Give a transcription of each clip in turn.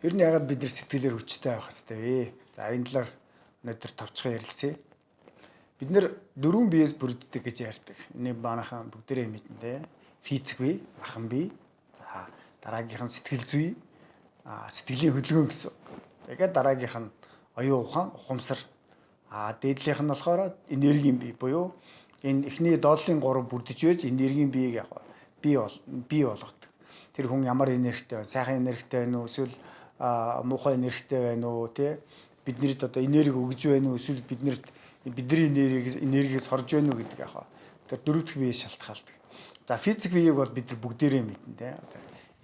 Ер нь ягаад бид нар сэтгэлээр хүчтэй байх хэвтэй. За энэ талаар өнөөдөр товчхон ярилцъя. Бид нар дөрвөн биеэс бүрддэг гэж ярьдаг. Энэ манайхан бүгдээрээ мэднэ. Физик бие, махан бие, за дараагийнх нь сэтгэл зүй, сэтгэлийн хөдөлгөөн гэсэн. Тэгээд дараагийнх нь оюун ухаан, ухамсар. Дээдлийнх нь болохоор энергийн бие буюу энэ эхний доотлын 3 бүрдэж байж энергийн биеийг яг бий болгодог. Тэр хүн ямар энергитэй байна, сайхан энергитэй байна уу, эсвэл муухай энергитэй байна уу, тий? Биднэрт одоо энерги өгж байна уу, эсвэл бидний энергиээс хорж байна уу гэдэг яг тэр дөрөвдөх биеэс шалтгаалдаг. За физик биеийг бол бид нар бүгдээрээ мэднэ, тий?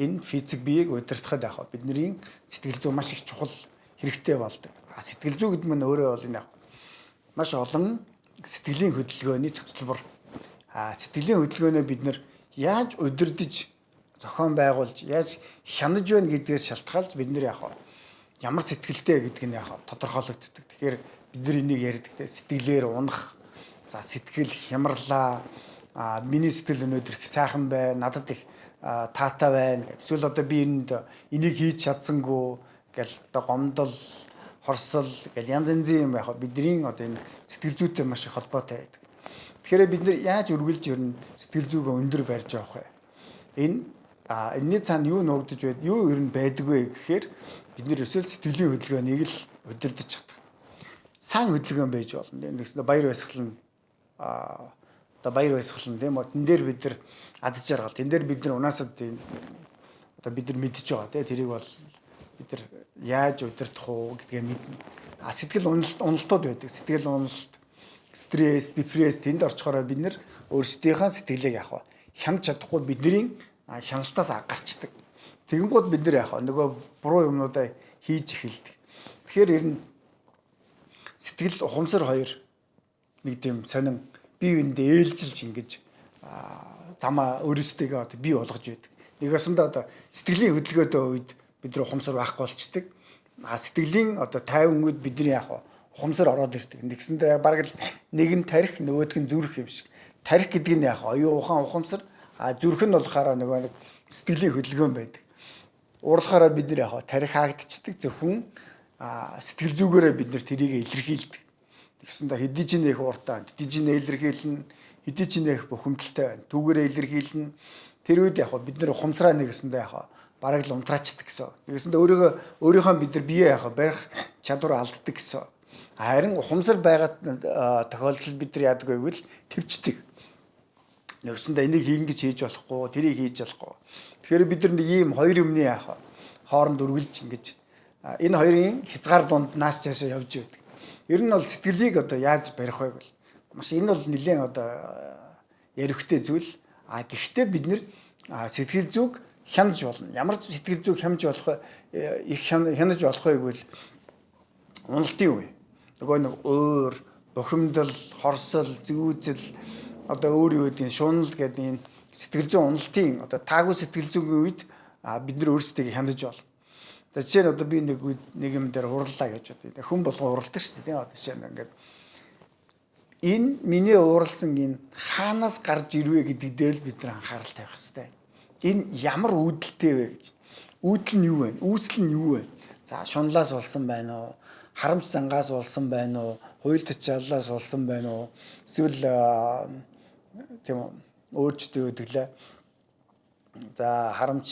Энэ физик биеийг удирдахад яг бидний сэтгэл зүй маш их чухал хэрэгтэй болдог. Сэтгэл зүй гэдэг нь өөрөө бол энэ маш олон сэтгэлийн хөдөлгөөний цогцлбор. Сэтгэлийн хөдөлгөөнөө бид нар яаж удирдах зохион байгуулж, яаж хянаж байна гэдгээс шалтгаалж бид нэр ямар сэтгэлтэй гэдг нь тодорхойлогддог. Тэгэхээр бид нар энийг ярьдаг те сэтгэлээр унах, за сэтгэл хямрлаа, миний сэтгэл өнөөдөр их сайхан байна, надад их таатай байна гэдэг. Эсвэл одоо би энийг хийж чадсангүй гэл одоо гомдол, хорсол гэл янз янзын юм бидний одоо энэ сэтгэл зүйтэй маш их холбоотой байдаг. Тэгэхээр бид нар яаж үргэлж ер нь сэтгэл зүйгээ өндөр барьж явах вэ? Энэний цаана юу нуугдаж байд, юу ер нь байдаг вэ гэхээр бид нэр өсөл сэтгэлийн хөдөлгөөнийг л удирдах чадах. Сайн хөдөлгөөн байж болно. Нэгсээ баяр баясгалан одоо баяр баясгалан тийм үү. Тэн дээр бид нар аз жаргал, тэн дээр бид нар унаасаа одоо бид нар мэдж байгаа тийм тэрийг бол бид нар яаж удирдах уу гэдгээ мэднэ. Сэтгэл уналтууд байдаг. Сэтгэл уналт, стресс, депресс тэнд орчхороо бид нар өөрсдийнхөө сэтгэлийг хянаж чадахгүй бидний хяналтаас гарчдаг. Тэгэнгүүт бид нар нөгөө буруу юмнуудаа хийж эхэлдэг. Тэгэхээр ер нь сэтгэл ухамсар хоёр нэг тийм сонин бие биендээ ээлжилж ингэж замаа өөрөөсдөө бий болгож байдаг. Нэгэсэндээ одоо сэтгэлийн хөдөлгөөтэй үед бид нар ухамсар байхгүй болчдөг. Сэтгэлийн одоо тайван үед бидний ухамсар ороод ирдэг. Нэгсэндээ бараг л нэг нь тарих, нөгөөх нь зүрх юм шиг. Тарих гэдэг нь оюун ухаан ухамсар, зүрх нь болохоор нөгөө нэг сэтгэлийн хөдөлгөөн байдаг. Уурлахаараа бид нэр тарих хаагдчихдаг зөвхөн сэтгэл зүгээрээ бид нэр тэрийг илэрхийлдэг. Тэгсэндээ хэдий ч нэх ууртаа, хэдий ч нэ илэрхийлнэ, хэдий ч нэх бухимдалтай байна. Түүгээрээ илэрхийлнэ. Тэр үед бид нэр ухамсараа нэгэсэндээ бараг л унтраачдаг гэсэн. Нэгэсэндээ өөрийнхөө бид нар бие барих чадвар алддаг гэсэн. Харин ухамсар байгаа тохиолдолд бид нар яадаг вэ гэвэл төвчдөг. Нэгсэндээ энийг ингэж хийж болохгүй, тэрийг хийж болохгүй. Тэгэхээр бид нар нэг ийм хоёр юмны хооронд үргэлж ингэж энэ хоёрын хязгаар дунд нааш цаашаа явж байдаг. Ер нь бол сэтгэлийг одоо яаж барих вэ гэвэл маш энэ бол нэлээд одоо ярихтэй зүйл. Гэхдээ бид нэр сэтгэл зүг хянаж болно. Ямар сэтгэл зүг хянаж болох вэ? Их хянаж болох вэ гэвэл уналтын үе. Нөгөө нэг өөр, бухимдал, хорсол, зүүзэл одоо өөр юу гэдэг шунал гэдэг энэ сэтгэл зүйн уналтын одоо таагүй сэтгэл зүйн үед бид нар өөрсдөө хянаж болно. За жишээ нь одоо би нэг юм дээр уурлаа гэж бодъё. Хүн болгон уурладаг шүү дээ. Одоо жишээ нь ингээд энэ миний ууралсан энэ хаанаас гарч ирвэ гэдэг дээр л бид нар анхаарал тавих хэрэгтэй. Энэ ямар үүдэлтэй вэ гэж. Үүдэл нь юу вэ? Үүсэл нь юу вэ? За шунлаас болсон байна уу? Харамч зангаас болсон байна уу? Хууль тачааллаас болсон байна уу? Эсвэл тийм өөрчлөлт өгдөглээ. За харамч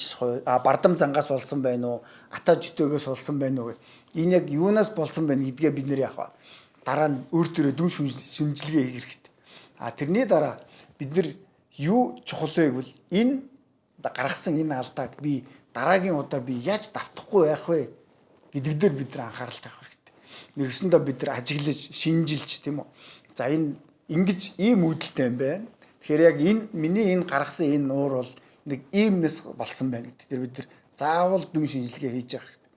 бардам зангаас болсон байна уу? Ата жөтөөгөөс болсон байна уу? Энэ яг юунаас болсон байна гэдгээ бид нэр дараа нь өөртөө дүн шинжилгээ хийх хэрэгтэй. Тэрний дараа бид нар юу чухал вэ гэвэл энэ гаргасан энэ алдааг би дараагийн удаа би яаж давтахгүй байх вэ гэдэг дээр бид нар анхаарал тавих хэрэгтэй. Нэгсэндээ бид нар ажиглаж, шинжилж тийм үү? За энэ ингэж ийм үүдэлтэй юм байна. Тэгэхээр яг энэ миний энэ гаргасан энэ нуур бол нэг иймнээс болсон байна гэдэг. Тэр бид нар заавал дүн шинжилгээ хийж явах хэрэгтэй.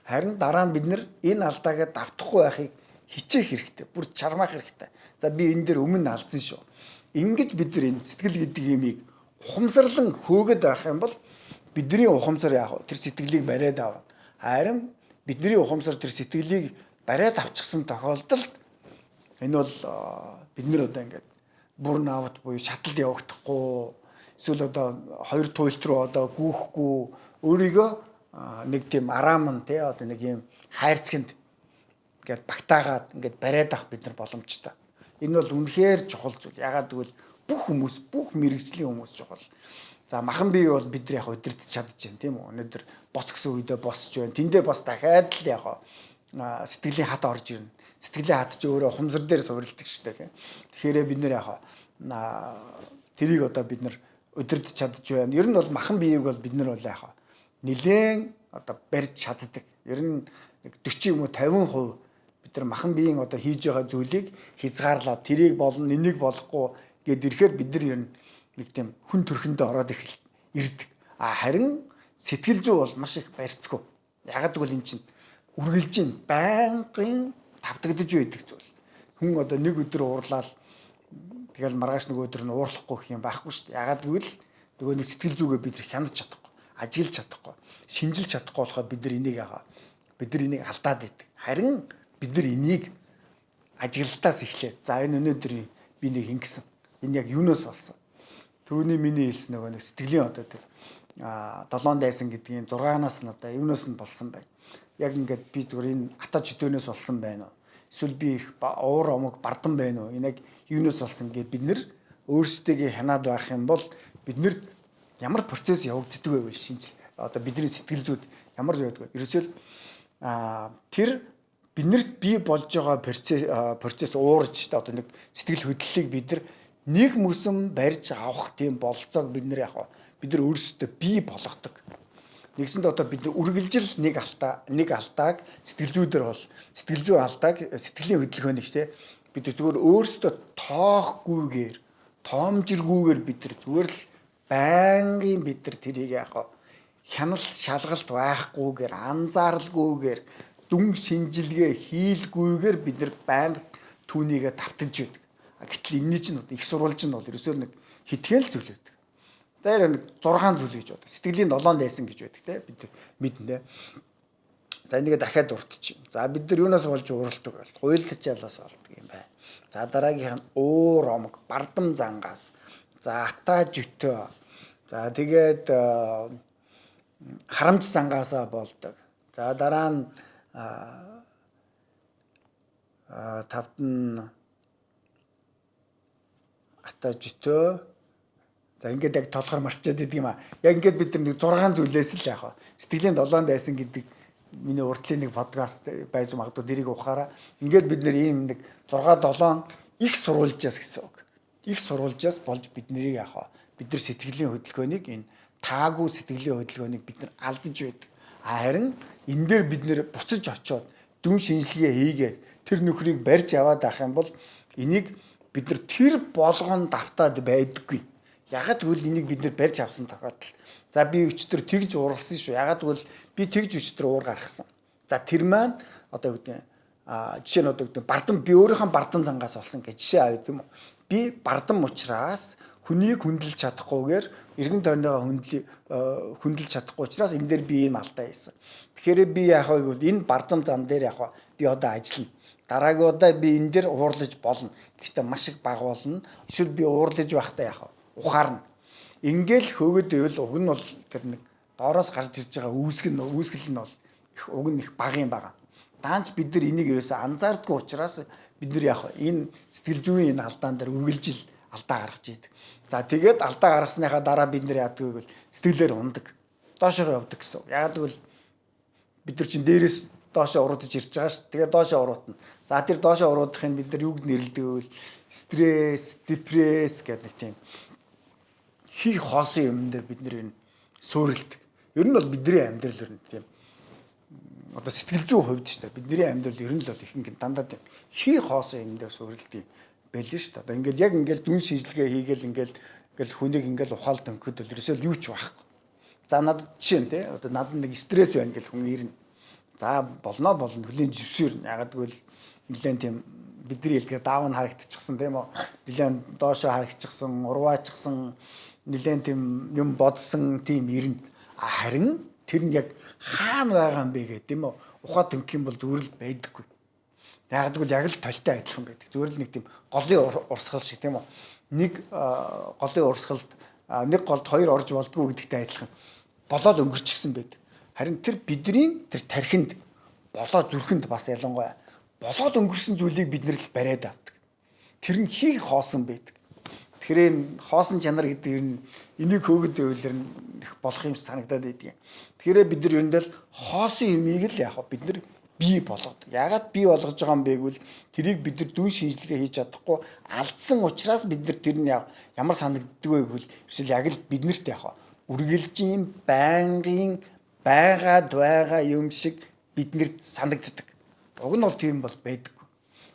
Харин дараа нь бид нар энэ алдаагаа давтахгүй байхыг хичээх хэрэгтэй. Бүр чармаах хэрэгтэй. За би энэ дээр өмнө алдсан шүү. Ингэж бид нар энэ сэтгэл гэдэг юмыг ухамсарлан хөөгд байх юм бол бидний ухамсар тэр сэтгэлийг бариад авна. Харин бидний ухамсар тэр сэтгэлийг бариад авчихсан тохиолдолд энэ бол бид нар одоо ингээд бурнаут буюу шаталд явагдахгүй эсвэл одоо хоёр туйлт руу одоо гүйхгүй өөрийгөө нэг тийм араамн тий одоо нэг юм хайрцагт ингээд багтаагаад ингээд бариад авах бид нар боломжтой. Энэ бол үнэхээр чухал зүйл. Ягаад гэвэл бүх хүмүүс, бүх мэрэгжлийн хүмүүс чухал. За махан бие бол бид нар яг өдөртөж чадчихээн тийм үү. Өнөөдөр боц гэсэн үедээ босч байна. Тэндээ бас дахиад л яг сэтгэлийн хат орж ирнэ. Сэтгэлийн хат ч өөрөө ухамсар дээр суурилдаг шүү дээ. Тэгэхээр бид нар яг тэрийг одоо бид нар өдөртөж чадж байна. Ер нь бол махан биеийг бол бид нар бол яг нэлээд одоо барьж чаддаг. Ер нь нэг 40 юм уу 50% бид нар махан биеийн одоо хийж байгаа зүйлийг хязгаарлаад тэрийг болно, энийг болохгүй гэд ирэхээр бид нар ер нь нэг тийм хүн төрхөндөө ороод ирдэг. Харин сэтгэл зүй бол маш их барьцгүй. Ягаад гэвэл эн чинь үргэлжийн байнгын тавтагдж байдаг зүйл. Хүн одоо нэг өдөр уурлаад тэгэл маргааш нэг өдөр нь уурлахгүй гэх юм байхгүй шүү дээ. Ягаад гэвэл нөгөө нэг сэтгэл зүгээ бид хянаж чадахгүй, ажиглаж чадахгүй, шинжилж чадахгүй болохоор бид нар энийг алдаад байдаг. Харин бид нар энийг ажиглалтаас эхлээд за энэ өнөөдөр би нэг ингэсэн. Энэ яг юунаас болсон? Түүний миний хэлсэн нөгөө нэг сэтгэлийн одоо тэр 7 дайсан гэдгийн 6-наас нь одоо юунаас нь болсон байна. Яг ингээд би зүгээр энэ атаж өдөөнөөс болсон байна уу? Эсвэл би их уур омог бардан байна уу? Энэ яг юунаас болсон гэж бид нэр өөрсдөө хянаад байх юм бол бид нэр ямар процесс явагддаг вэ гэж шинжил. Одоо бидний сэтгэл зүйд ямар байдаг вэ? Ерөөсөө тэр биднэрт бий болж байгаа процесс уурж та одоо нэг сэтгэл хөдлөлийг бид нэг мөсөн барьж авах тийм болцоог бид нар өөрсдөө бий болгодог. Нэгсэнд одоо бид үргэлжил нэг алдааг сэтгэл зүйдэр бол сэтгэл зүй алдааг сэтгэлийн хөдөлгөөнийг тий бид зүгээр өөрсдөө тоохгүйгээр тоомжиргүйгээр бид зүгээр л байнгын бид тэрийг хянал шалгалт байхгүйгээр анзааралгүйгээр дүн шинжилгээ хийлгүйгээр бид нар байнга түүнийгээ тавтанж байдаг. Гэтэл энэний чинь их сурвалж нь бол ерөөсөө нэг хитгэл зүйл байдаг. Тэр нэг 6 зүйл гэж боддог. Сэтгэлийн 7 дайсан гэж байдаг те бид мэднэ. За энийг дахиад уртчих. За бид нар юунаас болж ууралдаг вэ? Хуйлтчаалаас болдог юм байна. За дараагийнх нь уур омог, бардам зангаас. За атаа жөтөө. За тэгээд харамж зангаасаа болдог. За дараа нь тавд нь атаа жөтөө. За ингээд яг толгоор марчаад идэг юм аа. Яг ингээд бид нар нэг 6 зүйлээс л яг сэтгэлийн 7 дайсан гэдэг миний урдлын нэг подкаст байж магадгүй дэрийг ухаараа. Ингээд бид нар ийм нэг 6 7 их сурвалжаас гэсэн үг. Их сурвалжаас болж бид нар сэтгэлийн хөдөлгөөнийг энэ таагүй сэтгэлийн хөдөлгөөнийг бид нар алдаж байдаг. Харин энэ дээр бид нэр буцаж очиод дүн шинжилгээ хийгээд тэр нөхрийг барьж аваад авах юм бол энийг бид нар тэр болгонд давтаад байдаггүй. Ягаад гэвэл энийг бид нэр барьж авсан тохиолдолд. За би өчтөр тэгж уралсан шүү. Ягаад гэвэл би тэгж өчтөр уур гаргасан. За тэр маань одоо юу гэдэг жишээ нь одоо гэдэг бардам би өөрийнхөө бардам зангаас олсон гэж жишээ авъя тийм үү. Би бардам учраас хүнийг хүндэлж чадахгүйгээр эргэн тойрныгоо хүндэлж чадахгүй учраас энэ дээр би ийм алдаа хийсэн. Тэгэхээр би яг гэвэл энэ бардам зан дээр би одоо ажиллана. Дараагийн удаа би энэ дээр уурлаж болно. Гэхдээ маш их бага болно. Эсвэл би уурлаж байхдаа ухаарна. Ингээл хөөгд ивэл уг нь бол тэр нэг доороос гарч ирж байгаа үүсгэл нь бол уг нь их бага юм байгаа. Даанч бид нар энийг ерөөсөө анзаардгүй учраас бид нар энэ сэтгэл зүйн энэ алдаан дээр үргэлжил алдаа гаргаж идэг. За тэгээд алдаа гаргасныхаа дараа бид нар яадаг вэ гэвэл сэтгэлээр ундаг. Доошоо явдаг гэсэн. Яг гэвэл бид нар чинь дээрээс доошоо уруудаж ирж байгаа ш. Тэгээд доошоо уруутна. За тэр доошоо уруудахын бид нар юуг нэрлэдэг вэ? Стресс, депресс гэдэг нэг тийм хий хоосон юм дээр бид нэр суурилдаг. Ер нь бол бидний амьдрал ер нь тийм одоо сэтгэл зүйн хувьд ч та бидний амьдрал ер нь л ихэнх дандаа тийм хий хоосон юм дээр суурилдаг байлээ шүү дээ. Одоо ингээд яг ингээд дүн шинжилгээ хийгээл ингээд хүнийг ингээд ухаалт өнгөд бол ерөөсөө юу ч байхгүй. За надад жишээ нь тий одоо надад нэг стресс байна гэл хүн ирнэ. За болно хүлийн живсээр ягаад гэвэл нэлээд тийм бидний хэлгээр даав нь харагдчихсан тийм үү. Нэлээд доошоо харагдчихсан, урваачихсан нэлээд тийм юм бодсон тийм ирнэ. Харин тэр нь яг хаана байгаа юм бэ гэдэг тийм үү. Ухаат өнгөх юм бол зүгээр л байдаггүй. Яг гэвэл яг л толтой адилхан байдаг. Зүгээр л нэг тийм голын урсгал шиг тийм үү. Нэг голын урсгалд нэг голд хоёр орж болдгоо гэдэгтэй адилхан болоод өнгөрчихсэн байдаг. Харин тэр бидний тэр тархинд болоо зүрхэнд бас ялангуяа болоод өнгөрсөн зүйлийг бид нэр л бариад авдаг. Тэр нь хийх хоосон байдаг. Тэгэхээр энэ хоосон чанар гэдэг нь энийг хөөгд байвал их болох юм санагдаад байдаг. Тэгэхээр бид нар ерөөндөө хоосон юмыг л яг бид нар бий болгодог. Яагаад бий болгож байгаа юм бэ гэвэл тэрийг бид нар дүн шинжилгээ хийж чадахгүй алдсан учраас бид нар тэр нь ямар санагддаг вэ гэвэл эсвэл яг л биднэрт яг үргэлж юм байнгын байгаад байгаа юм шиг биднэрт санагддаг. Уг нь бол тийм бол байдаггүй.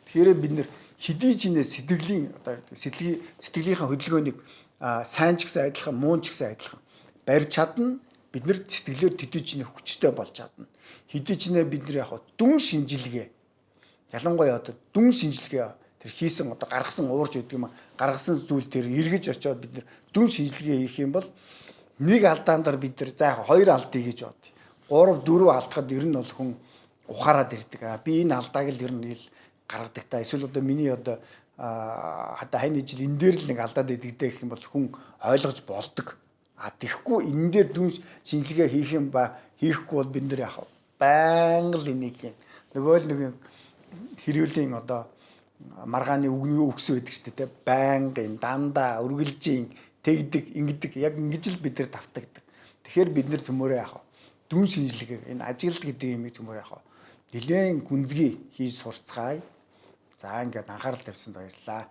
Тэгэхээр бид нар хэдий ч нэ сэтгэлийн одоо сэтгэлийнхаа хөдөлгөөнийг сайн ч гэсэн адилхан, муу ч гэсэн адилхан барьж чадна. Бид нар сэтгэлээр төдий ч нэ хүчтэй болж чадна. Хэдий ч нэ бид нар яг дүн шинжилгээ ялангуяа одоо дүн шинжилгээ тэр хийсэн одоо гаргасан уурж гэдэг юм гаргасан зүйл тэр эргэж очиод бид нар дүн шинжилгээ хийх юм бол нэг алдаандар бид нар за яг хоёр алдъя гэж бод. 3 4 алдахад ер нь бол хүн ухаарад ирдэг. Би энэ алдааг л ер нь ил гаргадаг та. Эсвэл одоо миний одоо хаяны жил энэ дээр л нэг алдаад идэг гэх юм бол хүн ойлгож болдог. Тэгэхгүй энэ дээр дүн шинжилгээ хийх юм ба хийхгүй бол бид нар яах вэ? Байнга л энийг юм. Нөгөө л нэг хэрүүлийн одоо маргааны үгний үгс байдаг шүү дээ. Байнга энэ дандаа үргэлжийн тэгдэг, ингэдэг яг ингэж л бид нар давтагддаг. Тэгэхээр бид нар төмөөрөө яах вэ? Дүн шинжилгээ энэ ажилт гэдэг юмыг төмөөрөө яах вэ? Нэлээд гүнзгий хийж сурцгаая. За ингээд анхаарал тавьсанд баярлалаа.